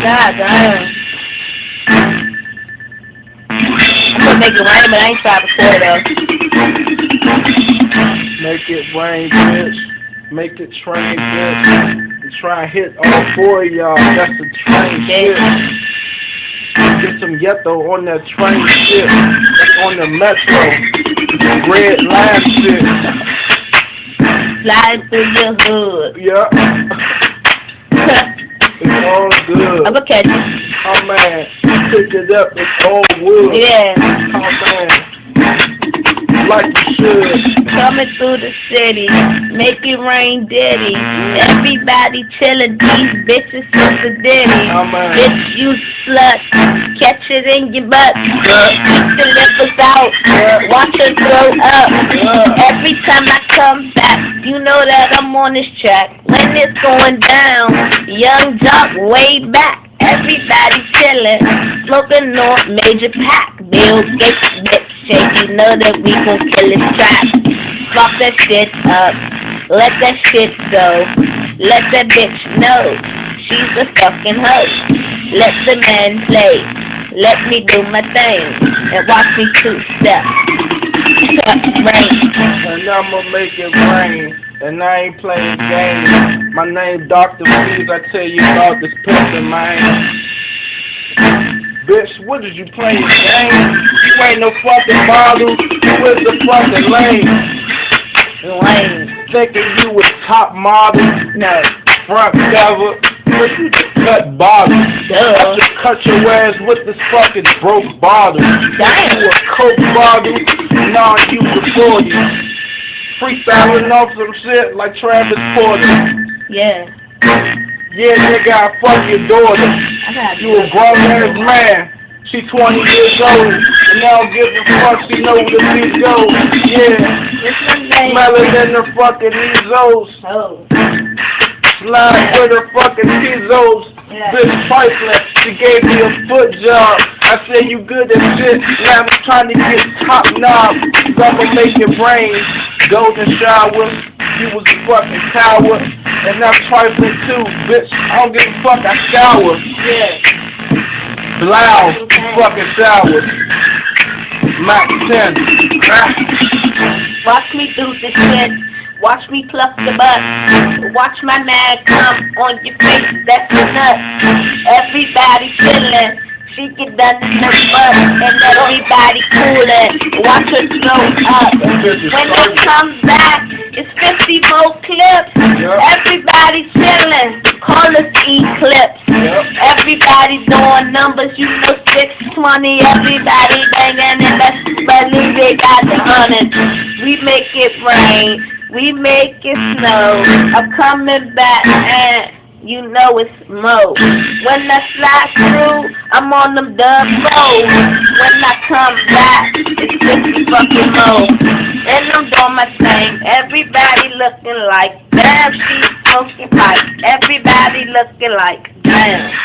God damn. I'm gonna make it rain, but I ain't trying to record Make it rain, bitch. Make it train, bitch. And try and hit all four of y'all. That's the train shit. Get some ghetto on that train shit. That's on the metro. Red line shit. Slide through your hood. Yeah. It's all good. I'm gonna catch you. Oh man, pick it up. It's all wood. Yeah. Oh man. Like you should. Coming through the city, make it rain ditty. Everybody chillin', these bitches since the ditty. Oh man. Bitch, you slut, catch it in your butt. Keep the lippers out, watch her throw up. Every time I come back, you know that I'm on this track. When it's going down, young jock way back. Everybody chillin', smoking on major pack. Bill Gates, bitch, shake, you know that we gon' kill this trap. Fuck that shit up, let that shit go. Let that bitch know she's a fucking hoe. Let the man play, let me do my thing, and watch me two-step. Rain. And I'ma make it rain. And I ain't playing games. My name Dr. Please, I tell you about this person, man. Bitch, what is you playing games? You ain't no fucking model. You is the fucking lame. Lame. Thinking you was top model. No. Front cover. But you just cut bottle. Duh. Just cut your ass with this fucking broke bottle. Damn. You a Coke bottle. Nah, you before you. Freestyling off some shit like Travis Porter. Yeah. Yeah, nigga, I fuck your daughter. You a grown ass man. She 20 years old. And now give a fuck, she know where the beat go. Yeah. Smelling in her fucking Ezos. Oh. Slide with her fucking Tizos. Yeah. Bitch trifling. She gave me a foot job. I said you good at shit. Now I'm trying to get top knob. I'ma make it rain. Golden shower. You was a fucking coward. And I'm trifling too, bitch. I don't give a fuck, I shower. Yeah. Loud fucking shower. Max 10. Watch me do this shit. Watch me pluck the butt. Watch my man come on your face. That's the nut. Everybody chillin'. She get done in the butt. And everybody coolin'. Watch her throw up. When it comes back, it's 50 more clips. Everybody chillin'. Call us Eclipse. Everybody doing numbers. You know 620. Everybody banging. And that's money. They got the hundreds. We make it rain. We make it snow. I'm coming back and you know it's Mo. When I slide through, I'm on them dub roads. When I come back, it's 50 fucking Mo. And I'm doing my thing. Everybody looking like, damn, she's smoking pipe. Everybody looking like, damn.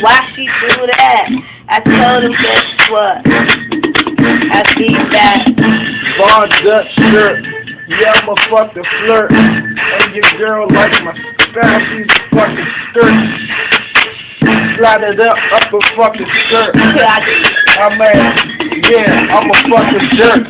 Why she do that? I told him, guess what? I see that. Bar Dutch shirt. Yeah, I'm a fucking flirt. And your girl like my style, she's a fucking skirt. Slide it up a fucking skirt. I mean, yeah, I'm a fucking jerk.